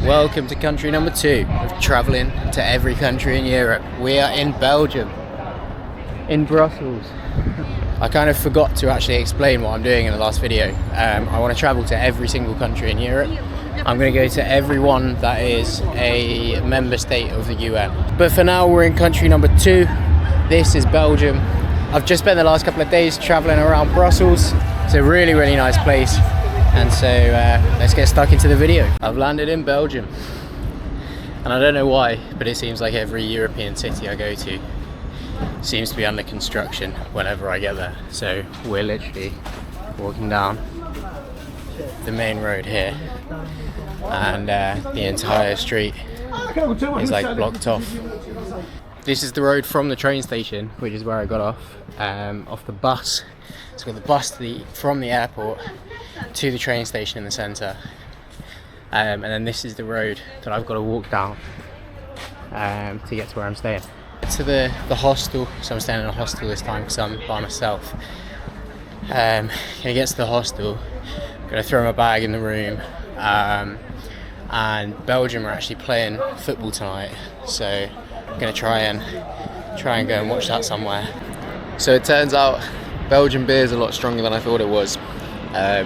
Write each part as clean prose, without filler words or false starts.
Welcome to country number 2 of travelling to every country in Europe. We are in Belgium, in Brussels. I kind of forgot to actually explain what I'm doing in the last video. I want to travel to every single country in Europe. I'm going to go to every one that is a member state of the UN. But for now, we're in country number 2. This is Belgium. I've just spent the last couple of days travelling around Brussels. It's a really, really nice place. And so let's get stuck into the video. I've landed in Belgium. And I don't know why, but it seems like every European city I go to seems to be under construction whenever I get there. So we're literally walking down the main road here. And the entire street is like blocked off. This is the road from the train station, which is where I got off the bus. So I got the bus from the airport to the train station in the centre, and then this is the road that I've got to walk down to get to where I'm staying. To the hostel, so I'm staying in a hostel this time because I'm by myself. Gonna get to the hostel, gonna throw my bag in the room, and Belgium are actually playing football tonight, so I'm gonna try and go and watch that somewhere. So it turns out Belgian beer is a lot stronger than I thought it was. I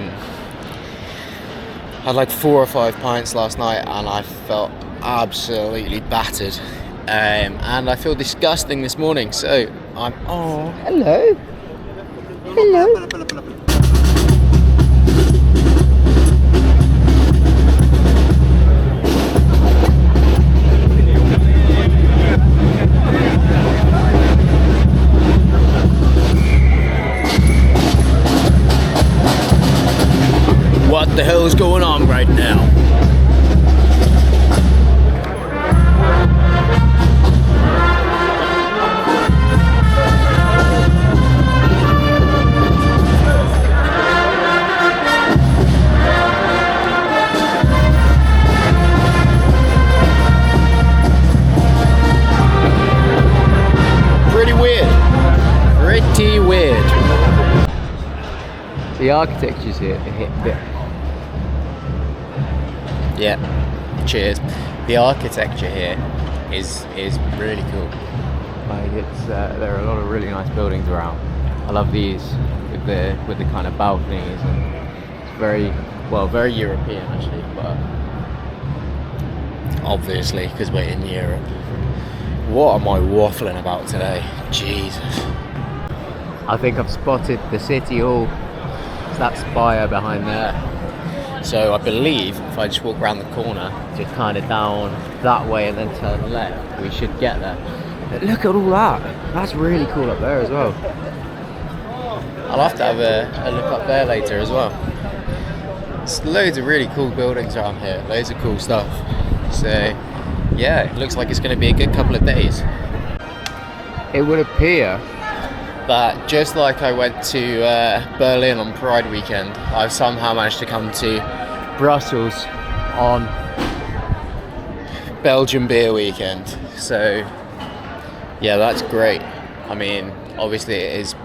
had like 4 or 5 pints last night and I felt absolutely battered, and I feel disgusting this morning, so I'm hello. What the hell is going on right now? Pretty weird. Pretty weird. The architecture's here. Yeah, cheers. The architecture here is really cool. Like there are a lot of really nice buildings around. I love these with the kind of balconies, and it's very European actually, but obviously because we're in Europe. What am I waffling about today? Jesus. I think I've spotted the city hall. It's that spire behind there. So I believe if I just walk around the corner, just kind of down that way and then turn left, we should get there. But look at all that. That's really cool up there as well. I'll have to have a look up there later as well. There's loads of really cool buildings around here, loads of cool stuff. So yeah, it looks like it's going to be a good couple of days. It would appear that just like I went to Berlin on Pride weekend, I've somehow managed to come to Brussels on Belgian beer weekend. So yeah, that's great. I mean, obviously it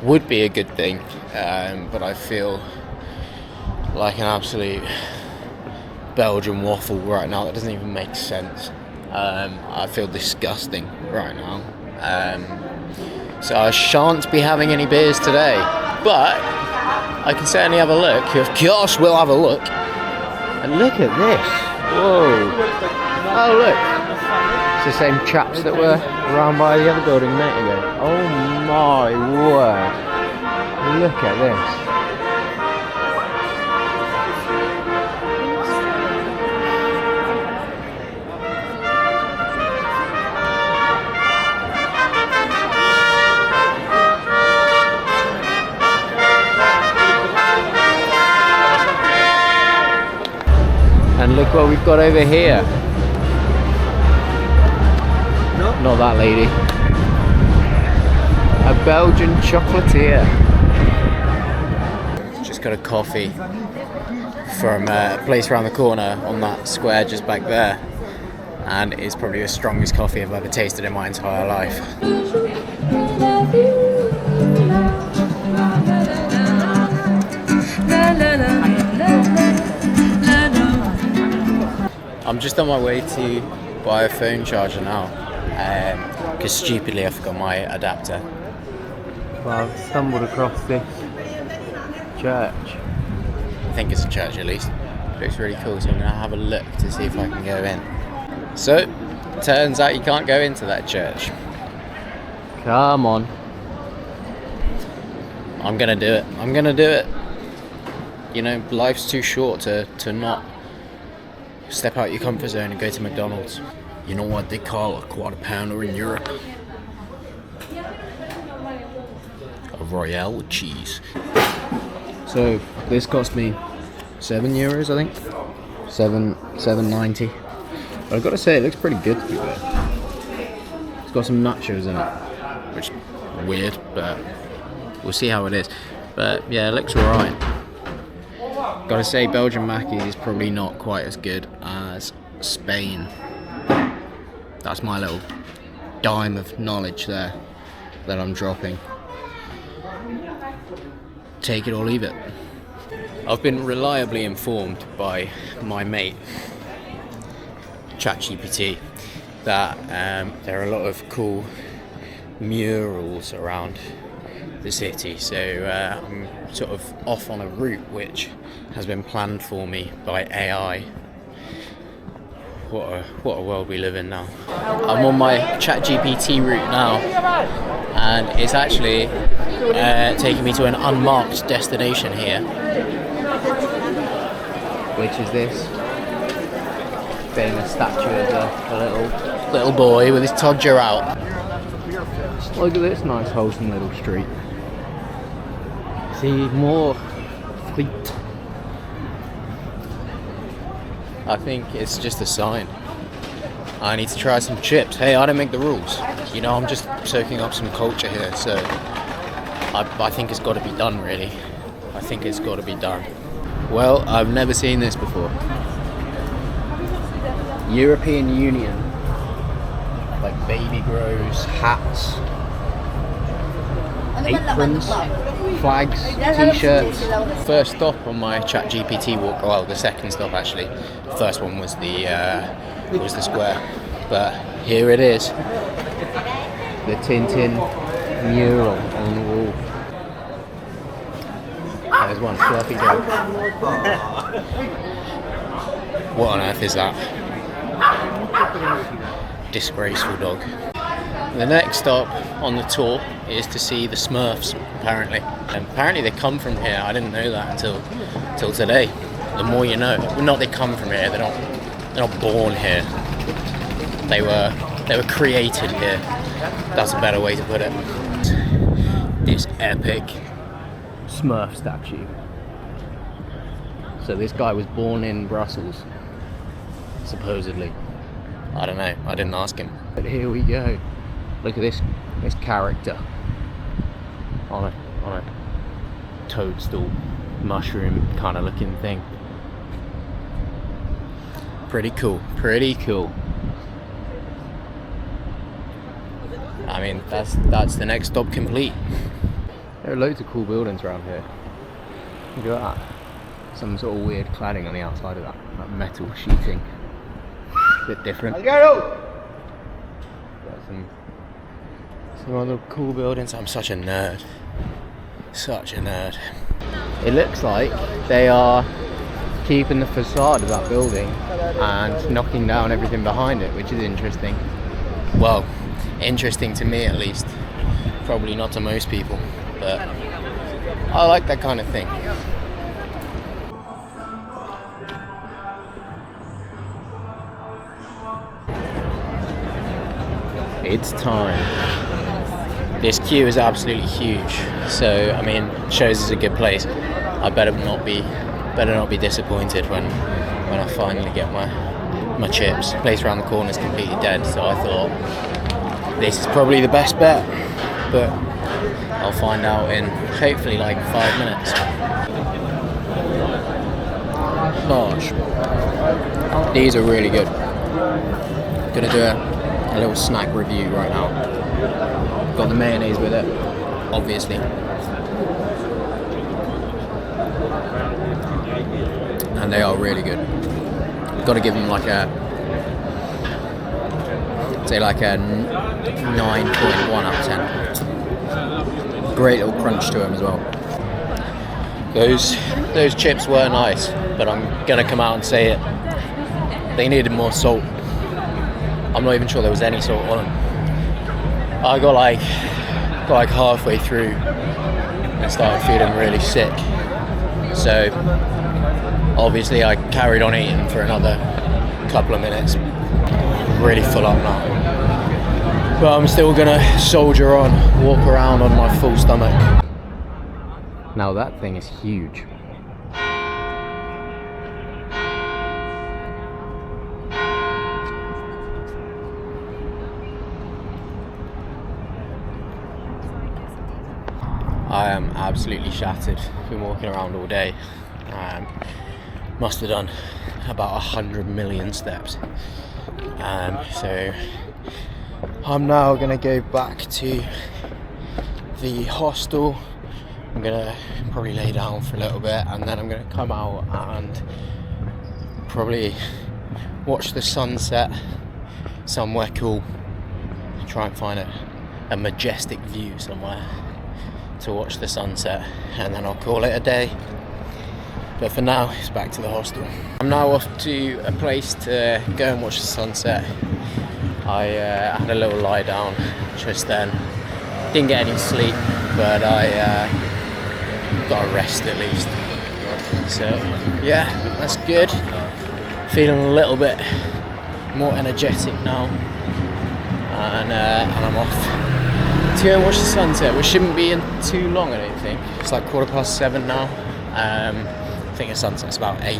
would be a good thing, but I feel like an absolute Belgian waffle right now. That doesn't even make sense. I feel disgusting right now. So I shan't be having any beers today, but I can certainly have a look. Of course we'll have a look. And look at this. Whoa. Oh look. It's the same chaps that were around by the other building a minute ago. Oh my word. Look at this. And look what we've got over here. Not that lady. A Belgian chocolatier. Just got a coffee from a place around the corner on that square just back there. And it's probably the strongest coffee I've ever tasted in my entire life. I'm just on my way to buy a phone charger now, because stupidly I forgot my adapter. Well, I've stumbled across this church. I think it's a church at least. It looks really cool, so I'm going to have a look to see if I can go in. So, turns out you can't go into that church. Come on. I'm going to do it. I'm going to do it. You know, life's too short to not step out your comfort zone and go to McDonald's. You know what they call a quarter pounder in Europe? A Royale with cheese. So this cost me €7, I think. 7.90. But I've got to say, it looks pretty good to be fair. It's got some nachos in it, which is weird, but we'll see how it is. But yeah, it looks alright. Gotta say, Belgian Mackie is probably not quite as good as Spain. That's my little dime of knowledge there that I'm dropping. Take it or leave it. I've been reliably informed by my mate, ChatGPT, that there are a lot of cool murals around the city, so I'm sort of off on a route which has been planned for me by AI. What a world we live in now. I'm on my ChatGPT route now, and it's actually taking me to an unmarked destination here, which is this famous statue of a little boy with his todger out. Look at this nice wholesome little street. See more fleet. I think it's just a sign. I need to try some chips. Hey, I don't make the rules. You know, I'm just soaking up some culture here, so I think it's got to be done, really. I think it's got to be done. Well, I've never seen this before. European Union. Like baby grows, hats, aprons, flags, t-shirts. First stop on my ChatGPT walk, well, the second stop actually. The first one was the square, but here it is. The Tintin mural on the wall. There's one fluffy dog. What on earth is that? Disgraceful dog. The next stop on the tour is to see the Smurfs, apparently. And apparently they come from here. I didn't know that until today. The more you know. Well, not they come from here, they're not born here. They were created here. That's a better way to put it. This epic Smurf statue. So this guy was born in Brussels, supposedly. I don't know, I didn't ask him. But here we go. Look at this character on a toadstool, mushroom kind of looking thing. Pretty cool, pretty cool. I mean, that's the next stop complete. There are loads of cool buildings around here. Look at that. Some sort of weird cladding on the outside of that metal sheeting. Bit different. Got some other cool buildings. I'm such a nerd. Such a nerd. It looks like they are keeping the facade of that building and knocking down everything behind it, which is interesting. Well, interesting to me at least. Probably not to most people, but I like that kind of thing. It's time. This queue is absolutely huge, so I mean, shows it's a good place. I better not be disappointed when I finally get my chips. The place around the corner is completely dead, so I thought this is probably the best bet, but I'll find out in hopefully like 5 minutes. Gosh, these are really good. Gonna do a little snack review right now. Got the mayonnaise with it, obviously. And they are really good. Got to give them like a, say like a 9.1 out of 10. Great little crunch to them as well. Those chips were nice, but I'm gonna come out and say it. They needed more salt. I'm not even sure there was any salt on them. I got like halfway through and started feeling really sick. So obviously I carried on eating for another couple of minutes. Really full up now. But I'm still gonna soldier on, walk around on my full stomach. Now that thing is huge. I am absolutely shattered. Been walking around all day. Must have done about 100 million steps. So I'm now gonna go back to the hostel. I'm gonna probably lay down for a little bit, and then I'm gonna come out and probably watch the sunset somewhere cool. Try and find a majestic view somewhere to watch the sunset, and then I'll call it a day. But for now, it's back to the hostel. I'm now off to a place to go and watch the sunset. I had a little lie down just then. Didn't get any sleep, but I got a rest at least. So yeah, that's good. Feeling a little bit more energetic now, and I'm off to go and watch the sunset, which shouldn't be in too long, I don't think. It's like 7:15 now. I think the sunset's about 8.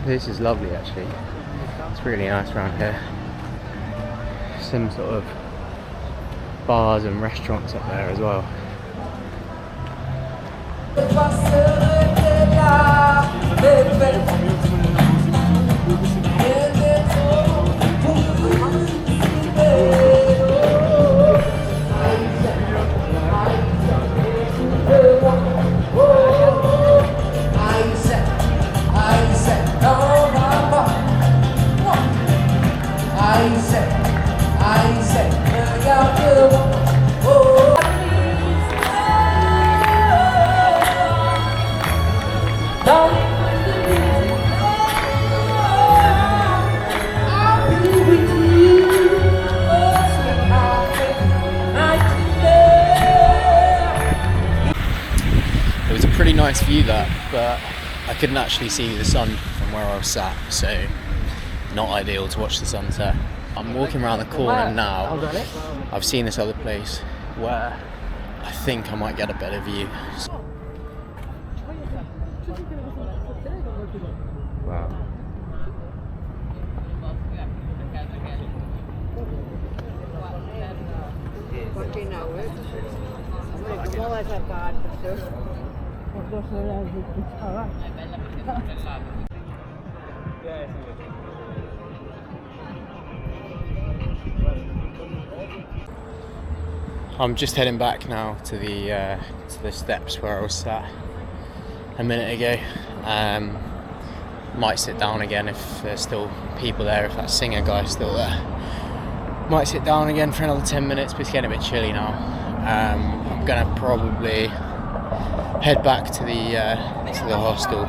This is lovely actually. It's really nice around here. Some sort of bars and restaurants up there as well. It was a pretty nice view that, but I couldn't actually see the sun from where I was sat, so not ideal to watch the sunset. I'm walking around the corner now. I've seen this other place where I think I might get a better view. Wow. I'm just heading back now to the steps where I was sat a minute ago. Might sit down again if there's still people there, if that singer guy's still there. Might sit down again for another 10 minutes, but it's getting a bit chilly now. I'm gonna probably head back to the hostel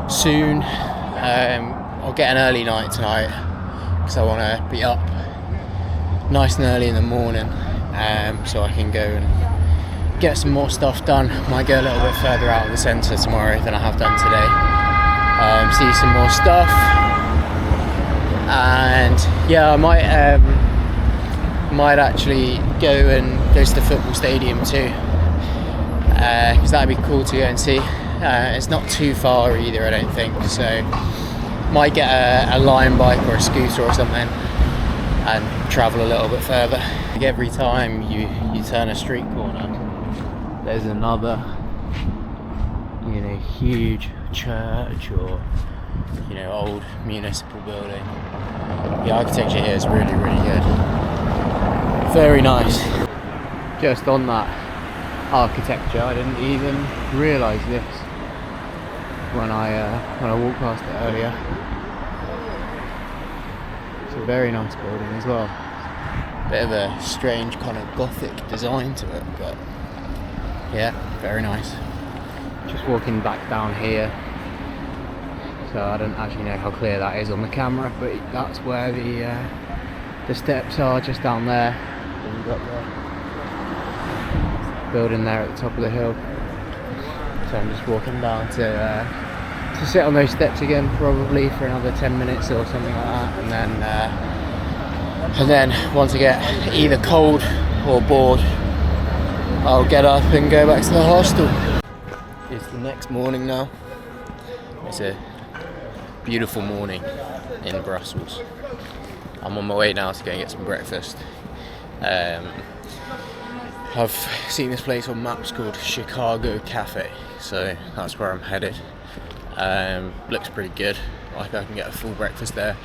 soon. I'll get an early night tonight because I want to be up nice and early in the morning, so I can go and get some more stuff done. Might go a little bit further out of the centre tomorrow than I have done today. See some more stuff, and yeah, I might actually go to the football stadium too, because that'd be cool to go and see. It's not too far either, I don't think, so might get a line bike or a scooter or something and travel a little bit further. Every time you turn a street corner, there's another, huge church or old municipal building. The architecture here is really, really good. Very nice. Just on that, architecture. I didn't even realise this when I walked past it earlier. It's a very nice building as well. Bit of a strange kind of gothic design to it, but yeah, very nice. Just walking back down here, so I don't actually know how clear that is on the camera, but that's where the steps are, just down there. And we've got the building there at the top of the hill. So I'm just walking down to sit on those steps again, probably for another 10 minutes or something like that, and then once I get either cold or bored, I'll get up and go back to the hostel. It's the next morning now. It's a beautiful morning in Brussels. I'm on my way now to go and get some breakfast. I've seen this place on maps called Chicago Cafe, so that's where I'm headed. Looks pretty good, like I can get a full breakfast there.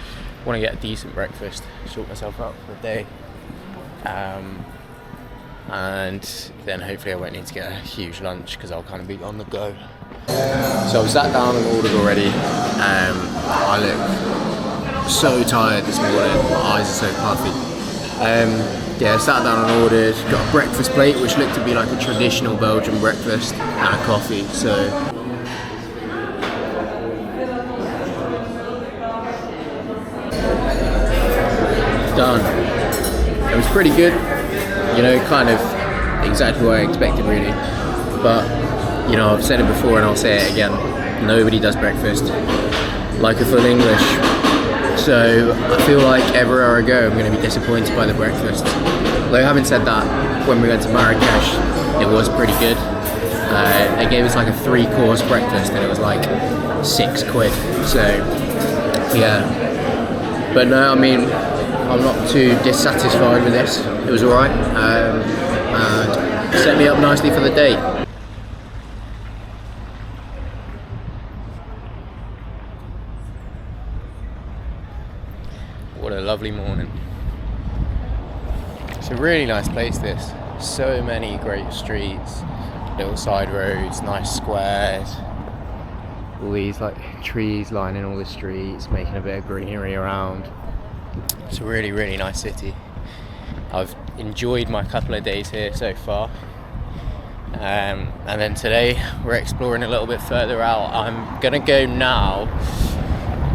Want to get a decent breakfast, sort myself out for the day, and then hopefully I won't need to get a huge lunch because I'll kind of be on the go. So I've sat down and ordered already. I look so tired this morning, my eyes are so puffy. Yeah, sat down and ordered, got a breakfast plate which looked to be like a traditional Belgian breakfast, and a coffee, so done. It was pretty good, you know, kind of exactly what I expected really, but you know, I've said it before and I'll say it again, nobody does breakfast like a full English, so I feel like everywhere I go I'm going to be disappointed by the breakfast. Though having said that, when we went to Marrakesh it was pretty good. They gave us like a 3-course breakfast and it was like £6, so yeah, but no, I mean, I'm not too dissatisfied with this. It was alright, and set me up nicely for the day. What a lovely morning. It's a really nice place, this. So many great streets, little side roads, nice squares. All these like trees lining all the streets, making a bit of greenery around. It's a really, really nice city. I've enjoyed my couple of days here so far. And then today we're exploring a little bit further out. I'm gonna go now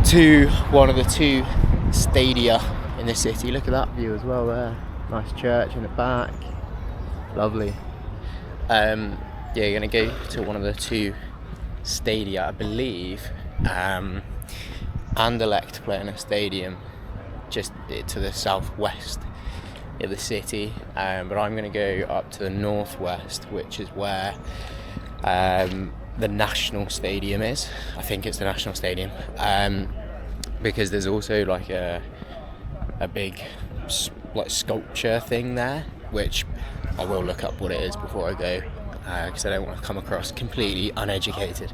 to one of the 2 stadia in the city. Look at that view as well there. Nice church in the back. Lovely. Yeah, you're gonna go to one of the 2 stadia, I believe. Anderlecht play in a stadium just to the southwest of the city, but I'm going to go up to the northwest, which is where the national stadium is. I think it's the national stadium, because there's also like a big like sculpture thing there, which I will look up what it is before I go, because I don't want to come across completely uneducated.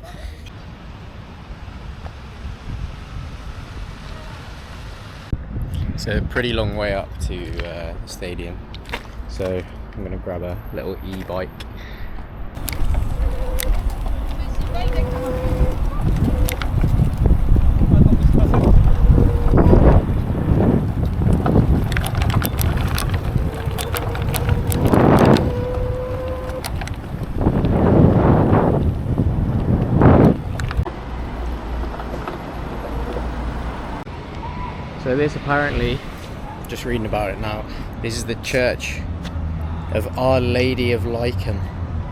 It's a pretty long way up to the stadium, so I'm going to grab a little e-bike. So this apparently, just reading about it now, this is the Church of Our Lady of Lycan.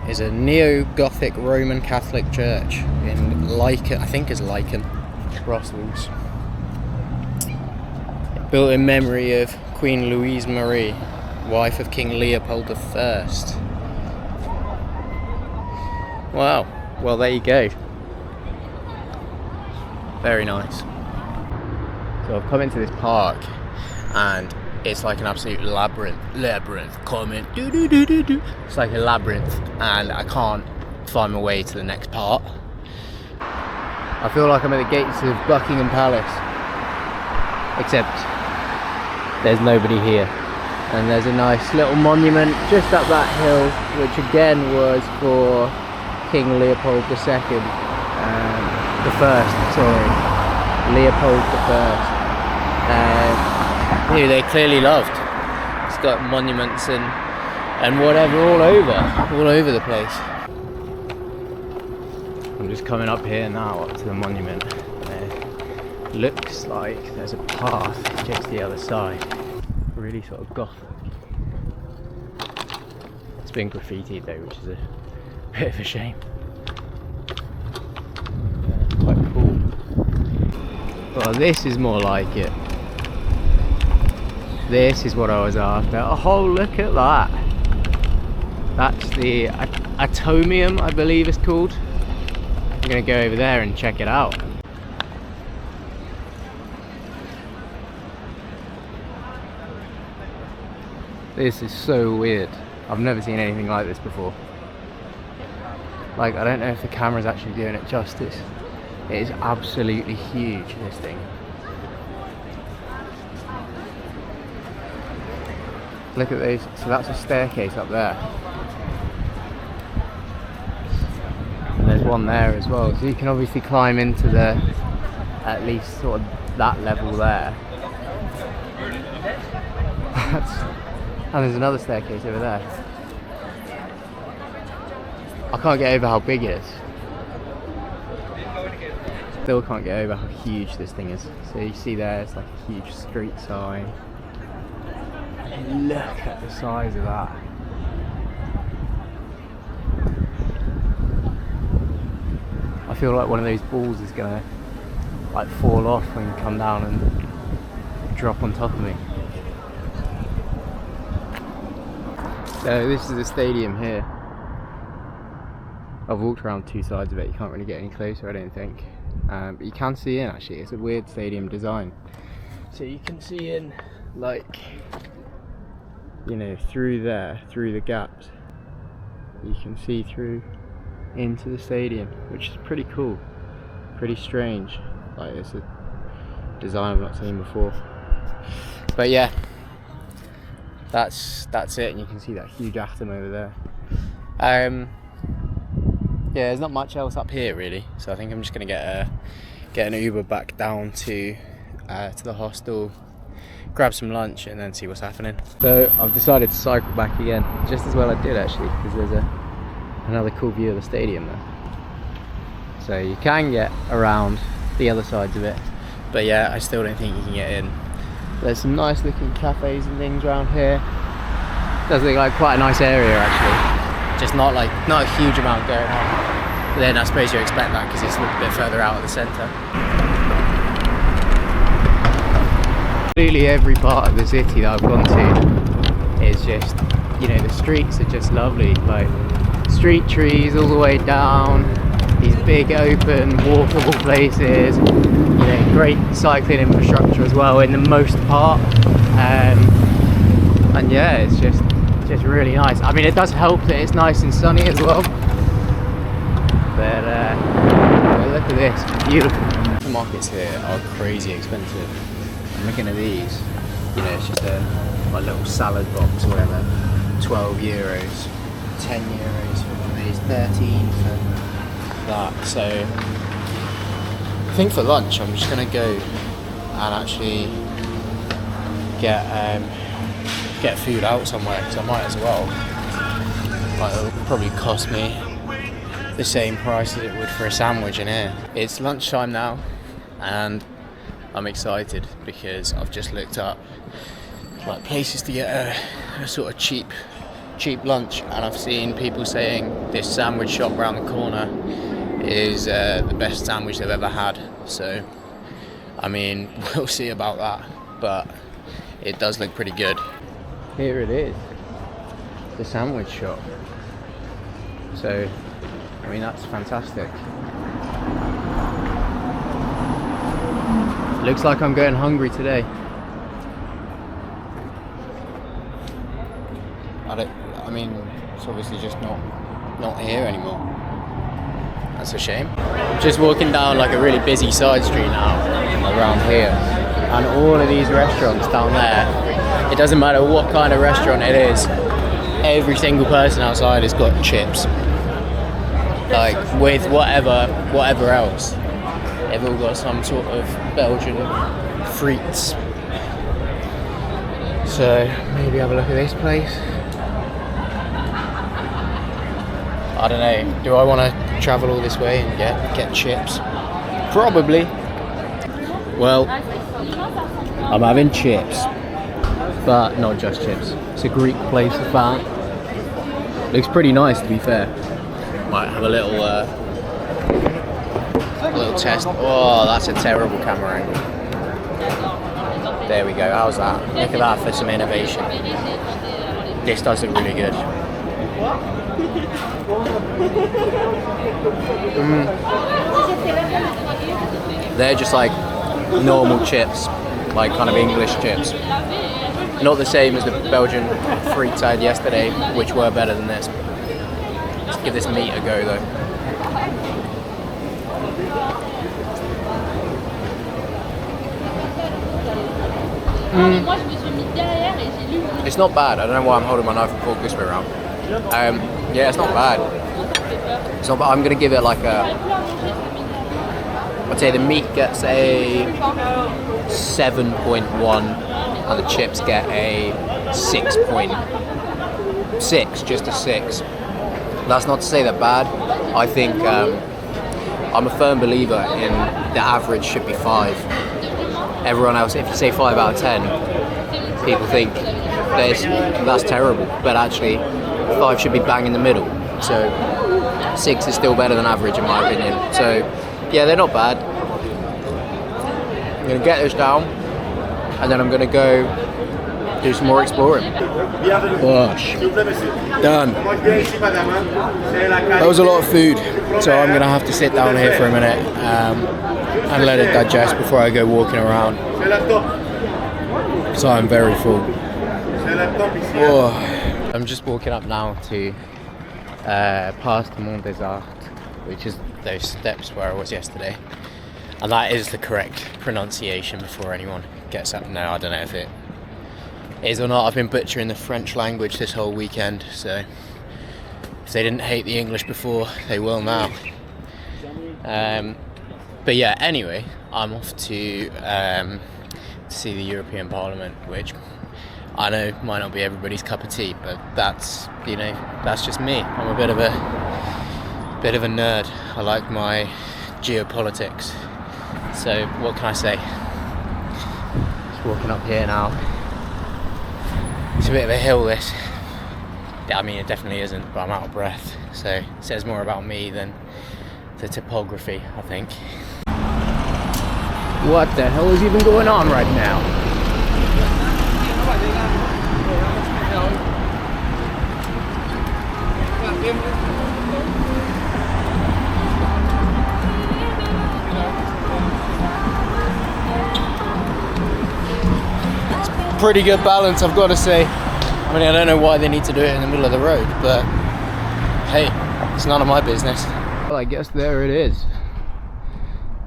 It's a neo-Gothic Roman Catholic church in Lycan, I think it's Lycan, Brussels. Built in memory of Queen Louise Marie, wife of King Leopold I. Wow, well there you go. Very nice. So I've come into this park and it's like an absolute labyrinth, comment, it's like a labyrinth and I can't find my way to the next part. I feel like I'm at the gates of Buckingham Palace, except there's nobody here. And there's a nice little monument just up that hill, which again was for King Leopold II, the first, sorry, Leopold I, who they clearly loved. It's got monuments and whatever all over the place. I'm just coming up here now, up to the monument. It looks like there's a path just the other side. Really sort of gothic. It's been graffitied though, which is a bit of a shame. Yeah, quite cool. Well, this is more like it. This is what I was after. Oh, look at that. That's the Atomium, I believe it's called. I'm gonna go over there and check it out. This is so weird. I've never seen anything like this before. Like, I don't know if the camera's actually doing it justice. It is absolutely huge, this thing. Look at those. So that's a staircase up there. And there's one there as well. So you can obviously climb into the, at least sort of that level there. And there's another staircase over there. I can't get over how big it is. Still can't get over how huge this thing is. So you see there, it's like a huge street sign. And look at the size of that. I feel like one of those balls is gonna like fall off and come down and drop on top of me. So this is the stadium here. I've walked around two sides of it. You can't really get any closer, I don't think. But you can see in actually. It's a weird stadium design. So you can see in, like, you know, through there, through the gaps. You can see through into the stadium, which is pretty cool. Pretty strange. Like, it's a design I've not seen before. But yeah. That's it, and you can see that huge atom over there. Yeah, there's not much else up here really, so I think I'm just gonna get an Uber back down to the hostel, grab some lunch, and then see what's happening. So I've decided to cycle back again, just as well I did actually, because there's another cool view of the stadium there. So you can get around the other sides of it, but yeah, I still don't think you can get in. There's some nice looking cafes and things around here. Does look like quite a nice area actually. Just not a huge amount going on. But then I suppose you expect that because it's a little bit further out of the centre. Absolutely every part of the city that I've gone to is just, you know, the streets are just lovely. Like street trees all the way down, these big open walkable places, you know, great cycling infrastructure as well in the most part, and yeah, it's just really nice. I mean, it does help that it's nice and sunny as well, but look at this, beautiful. The markets here are crazy expensive. I'm looking at these, you know, it's just a little salad box or whatever, 12 euros, 10 euros for one of these, 13 for that. So I think for lunch I'm just gonna go and actually get food out somewhere, because I might as well. Like, it'll probably cost me the same price as it would for a sandwich in here. It's lunchtime now and I'm excited because I've just looked up like places to get a sort of cheap lunch, and I've seen people saying this sandwich shop around the corner is the best sandwich they've ever had. So I mean, we'll see about that, but it does look pretty good. Here it is, the sandwich shop. So I mean, that's fantastic. Looks like I'm going hungry today. I mean, it's obviously just not here anymore. That's a shame. Just walking down like a really busy side street now around here, and all of these restaurants down there It doesn't matter what kind of restaurant it is, every single person outside has got chips. Like with whatever else, they've all got some sort of Belgian frites. So maybe have a look at this place. I don't know, do I want to travel all this way and get chips? Probably. Well, I'm having chips, but not just chips. It's a Greek place of that. Looks pretty nice, to be fair. Might have a little test. Oh, that's a terrible camera angle. There we go, how's that? Look at that for some innovation. This does look really good. They're just like normal chips, like kind of English chips. Not the same as the Belgian frites I had yesterday, which were better than this. Let's give this meat a go though. It's not bad. I don't know why I'm holding my knife and fork this way around. Yeah, it's not bad. It's not bad. I'm gonna give it like I'd say the meat gets a 7.1 and the chips get a 6.6, just a 6. That's not to say they're bad. I think I'm a firm believer in the average should be 5. Everyone else, if you say 5 out of 10, people think that's terrible, but actually 5 should be bang in the middle. So 6 is still better than average in my opinion. So yeah, they're not bad. I'm gonna get this down and then I'm gonna go do some more exploring. Gosh, done. That was a lot of food, so I'm gonna have to sit down here for a minute and let it digest before I go walking around. So I'm very full. Oh. I'm just walking up now to past Mont des Arts, which is those steps where I was yesterday, and that is the correct pronunciation before anyone gets up now. I don't know if it is or not. I've been butchering the French language this whole weekend, so if they didn't hate the English before, they will now. But yeah, anyway, I'm off to see the European Parliament, which I know might not be everybody's cup of tea, but that's, you know, that's just me. I'm a bit of a nerd. I like my geopolitics. So what can I say? Just walking up here now. It's a bit of a hill, this. I mean, it definitely isn't, but I'm out of breath. So it says more about me than the topography, I think. What the hell is even going on right now? It's pretty good balance, I've got to say. I mean, I don't know why they need to do it in the middle of the road, but hey, it's none of my business. Well, I guess there it is.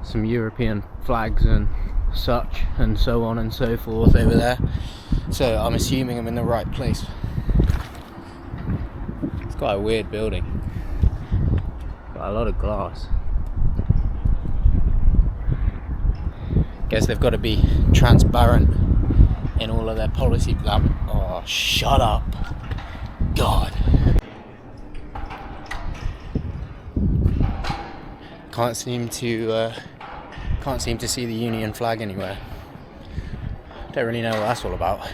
Some European flags and such, and so on and so forth over there. So I'm assuming I'm in the right place. It's quite a weird building. Got a lot of glass. Guess they've got to be transparent in all of their policy. Oh, shut up. God. Can't seem to see the Union flag anywhere. Don't really know what that's all about.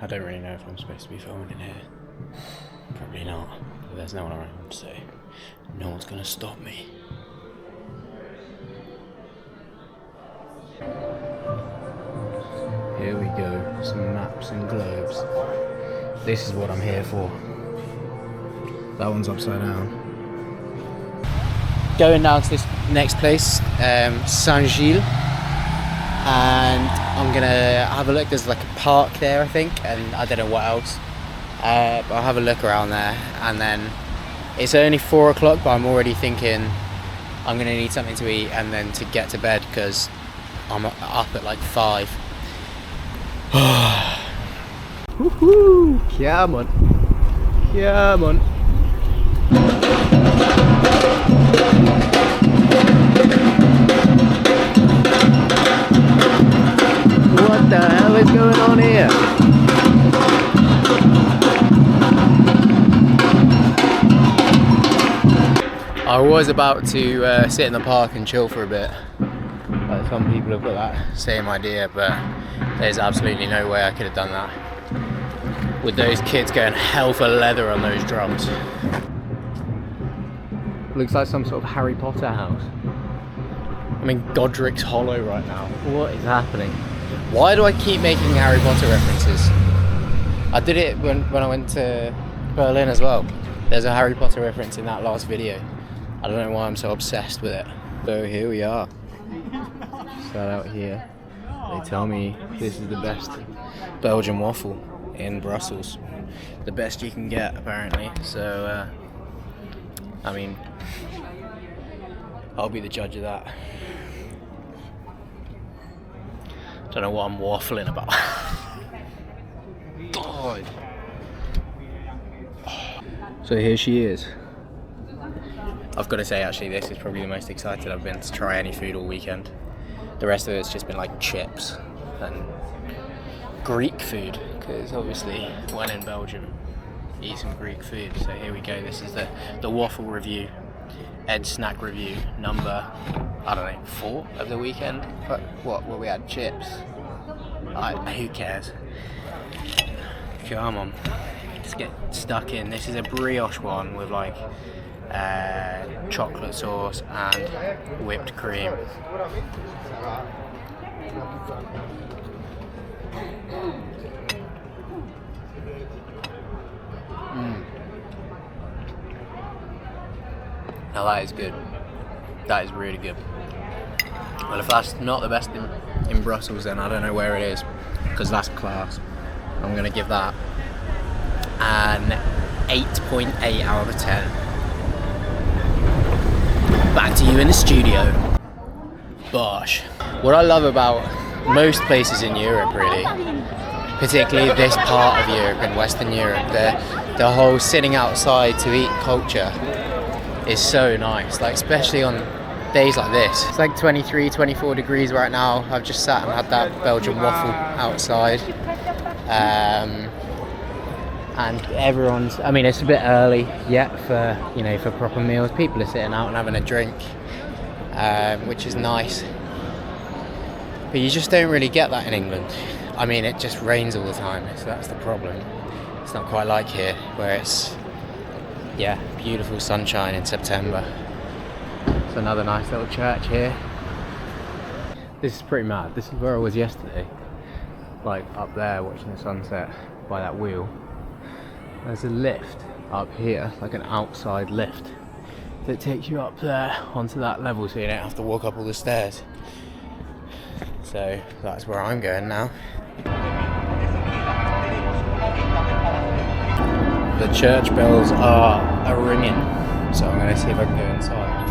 I don't really know if I'm supposed to be filming in here. Probably not. But there's no one around, so no one's gonna stop me. Here we go, some maps and globes. This is what I'm here for. That one's upside down. Going now to this next place, Saint-Gilles, and I'm gonna have a look. There's like a park there, I think, and I don't know what else. But I'll have a look around there, and then it's only 4 o'clock, but I'm already thinking I'm gonna need something to eat and then to get to bed, because I'm up at like 5. Woohoo! Come on. Come on. What the hell is going on here? I was about to sit in the park and chill for a bit. Like some people have got that same idea, but there's absolutely no way I could have done that with those kids going hell for leather on those drums. Looks like some sort of Harry Potter house. I'm in Godric's Hollow right now. What is happening? Why do I keep making Harry Potter references? I did it when I went to Berlin as well. There's a Harry Potter reference in that last video. I don't know why I'm so obsessed with it. So here we are. Sat out here. They tell me this is the best Belgian waffle in Brussels. The best you can get, apparently. So, I mean, I'll be the judge of that. Don't know what I'm waffling about. God. So here she is. I've got to say, actually, this is probably the most excited I've been to try any food all weekend. The rest of it's just been like chips and Greek food, because obviously when in Belgium, eat some Greek food. So here we go. This is the waffle review, Ed's snack review, number, I don't know, 4 of the weekend. But what we had? Chips. Who cares? Come on, let's get stuck in. This is a brioche one with like chocolate sauce and whipped cream. Now that is good. That is really good. Well, if that's not the best in Brussels, then I don't know where it is, because that's class. I'm going to give that an 8.8 out of 10. Back to you in the studio. Bosh. What I love about most places in Europe, really, particularly this part of Europe and Western Europe, the whole sitting outside to eat culture is so nice. Like, especially on days like this. It's like 23, 24 degrees right now. I've just sat and had that Belgian waffle outside. And everyone's, I mean, it's a bit early yet for, you know, for proper meals. People are sitting out and having a drink, which is nice. But you just don't really get that in England. I mean, it just rains all the time, so that's the problem. It's not quite like here, where it's, yeah, beautiful sunshine in September. It's another nice little church here. This is pretty mad. This is where I was yesterday, like up there watching the sunset by that wheel. There's a lift up here, like an outside lift, that takes you up there onto that level, so you don't have to walk up all the stairs. So that's where I'm going now. The church bells are ringing, so I'm going to see if I can go inside.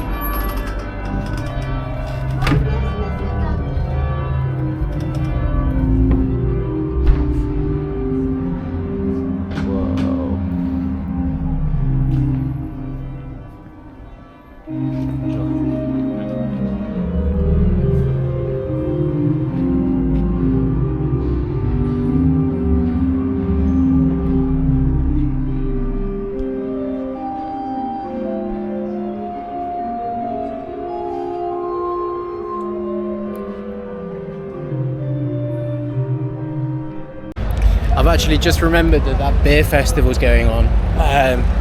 I've actually just remembered that beer festival's going on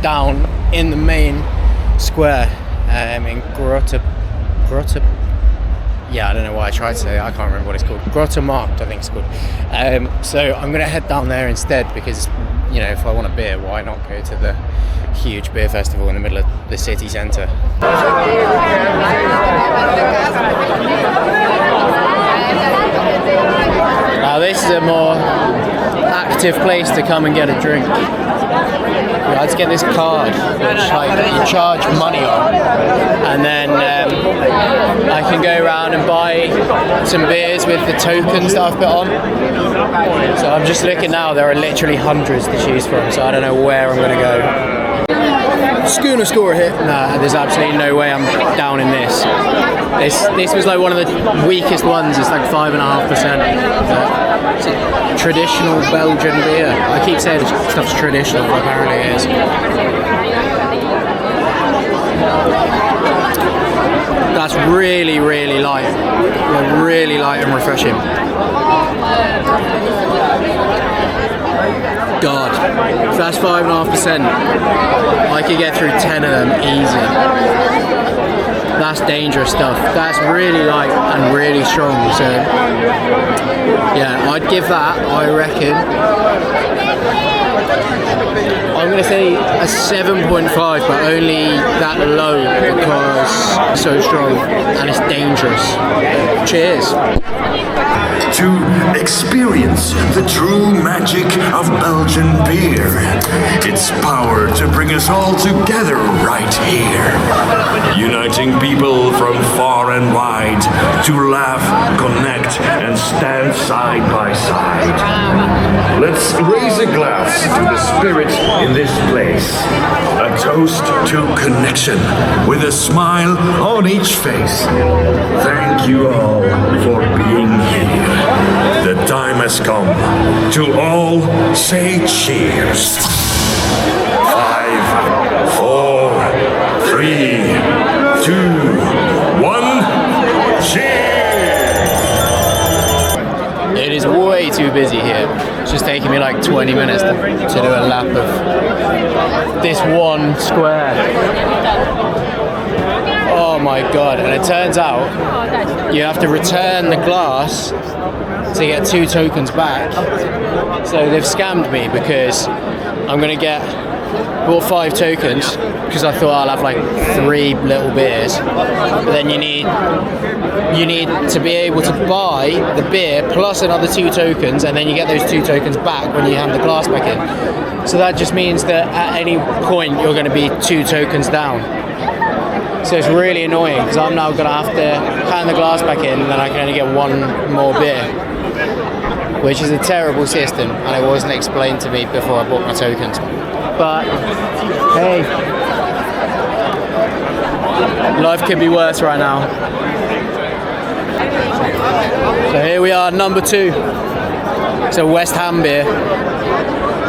down in the main square in Grotte. Yeah, I don't know why I tried to say it. I can't remember what it's called. Grotte Markt, I think it's called. So I'm going to head down there instead, because, you know, if I want a beer, why not go to the huge beer festival in the middle of the city centre? Now this is a more active place to come and get a drink. Let's get this card, which like you charge money on, and then I can go around and buy some beers with the tokens that I've put on. So I'm just looking now, there are literally hundreds to choose from, so I don't know where I'm going to go. Schooner score hit. Nah, there's absolutely no way I'm down in this. This was like one of the weakest ones. It's like 5.5%. It's a traditional Belgian beer. I keep saying stuff's traditional, but apparently it is. That's really, really light. Yeah, really light and refreshing. God, if that's 5.5%, I could get through 10 of them easy. That's dangerous stuff. That's really light and really strong. So, yeah, I'd give that, I reckon, I'm going to say a 7.5, but only that low because it's so strong and it's dangerous. Cheers. To experience the true magic of Belgian beer, its power to bring us all together right here, uniting people from far and wide to laugh, connect, and stand side by side. Let's raise a glass to the spirit in this place, a toast to connection with a smile on each face. Thank you all for being here. The time has come to all say cheers. 5, 4, 3, 2, 1, cheers! It is way too busy here. It's just taking me like 20 minutes to do a lap of this one square. Oh my god, and it turns out you have to return the glass to get 2 tokens back. So they've scammed me because I'm gonna bought 5 tokens because I thought I'll have like 3 little beers, but then you need to be able to buy the beer plus another 2 tokens, and then you get those 2 tokens back when you hand the glass back in. So that just means that at any point you're going to be 2 tokens down. So it's really annoying because I'm now going to have to hand the glass back in and then I can only get 1 more beer, which is a terrible system and it wasn't explained to me before I bought my tokens. But hey, life could be worse right now. So here we are, number 2. It's a West Ham beer.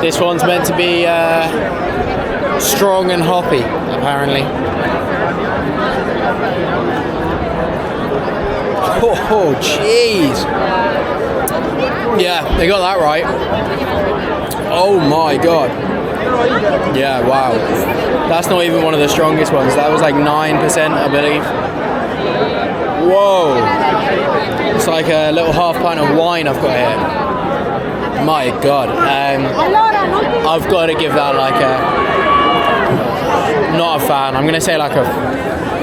This one's meant to be strong and hoppy, apparently. Oh, jeez. Yeah, they got that right. Oh my god. Yeah, wow. That's not even one of the strongest ones. That was like 9%, I believe. Whoa. It's like a little half pint of wine I've got here. My god. I've got to give that like not a fan. I'm going to say like a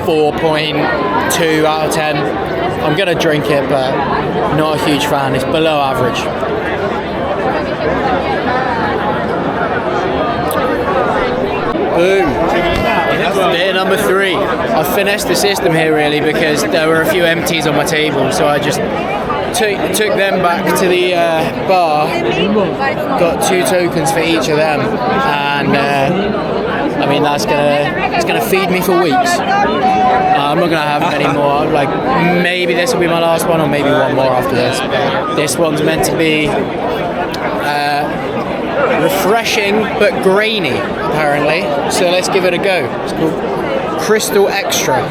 4.2 out of 10. I'm going to drink it, but not a huge fan. It's below average. Boom. Beer number 3. I finessed the system here really because there were a few empties on my table, so I just took them back to the bar, got 2 tokens for each of them, and I mean it's gonna feed me for weeks. I'm not gonna have many more. Like maybe this will be my last one, or maybe one more after this. This one's meant to be refreshing but grainy, apparently. So let's give it a go. It's called Crystal Extra.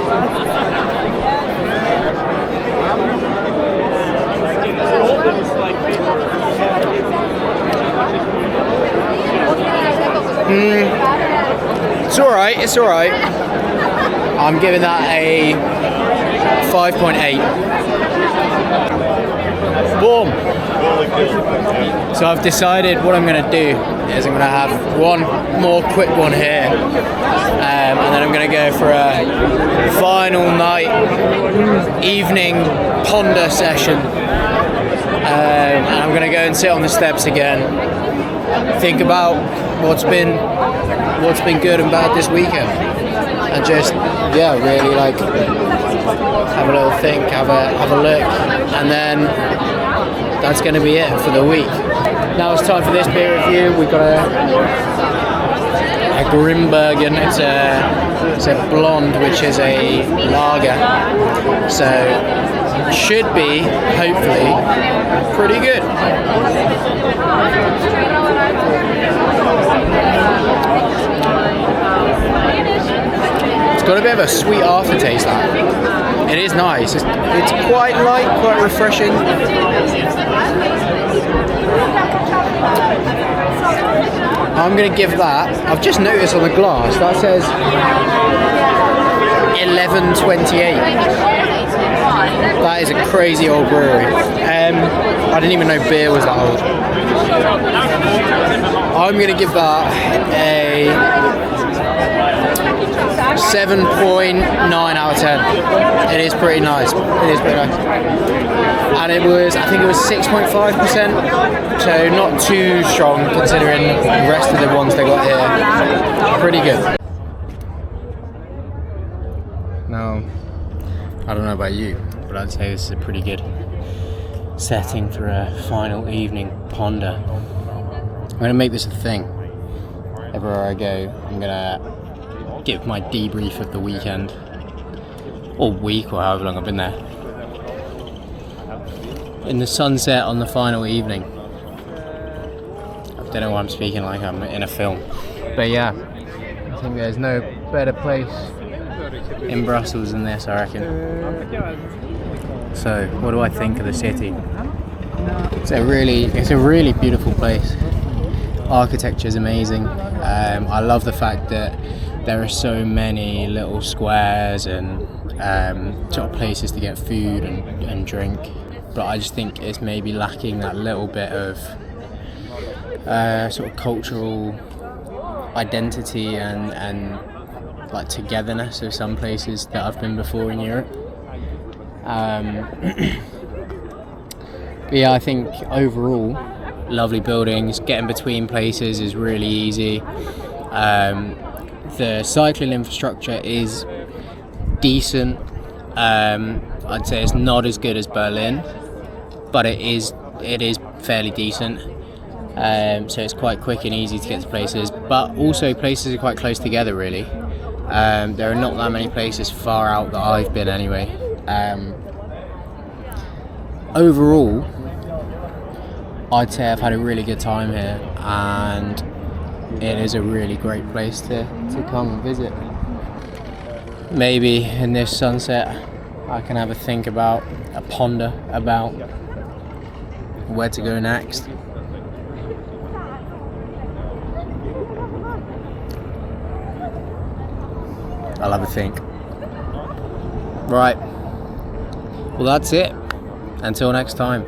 It's alright. I'm giving that a 5.8. Boom. So I've decided what I'm going to do is I'm going to have one more quick one here, and then I'm going to go for a final night evening ponder session, and I'm going to go and sit on the steps again, think about what's been good and bad this weekend, and just really like have a little think, have a look, and then that's going to be it for the week. Now it's time for this beer review. We've got a Grimbergen. It's a blonde, which is a lager, so should be hopefully pretty good. It's got a bit of a sweet aftertaste. That it is nice. It's quite light, quite refreshing. I'm going to give that, I've just noticed on the glass, that says 1128. That is a crazy old brewery. I didn't even know beer was that old. I'm going to give that a 7.9 out of 10. It is pretty nice. And it was, I think it was 6.5%, so not too strong considering the rest of the ones they got here. Pretty good. Now, I don't know about you, but I'd say this is a pretty good setting for a final evening ponder. I'm going to make this a thing. Everywhere I go, I'm going to give my debrief of the weekend, or week, or however long I've been there, in the sunset on the final evening. I don't know why I'm speaking like I'm in a film, but yeah, I think there's no better place in Brussels than this, I reckon. So what do I think of the city? It's a really beautiful place. Architecture is amazing. I love the fact that there are so many little squares and sort of places to get food and drink, but I just think it's maybe lacking that little bit of sort of cultural identity and like togetherness of some places that I've been before in Europe. But yeah, I think overall lovely buildings, getting between places is really easy. The cycling infrastructure is decent. I'd say it's not as good as Berlin, but it is fairly decent. So it's quite quick and easy to get to places, but also places are quite close together really. There are not that many places far out that I've been anyway. Overall, I'd say I've had a really good time here, and it is a really great place to come and visit. Maybe in this sunset I can have a ponder about where to go next. I'll have a think. Right, well that's it. Until next time.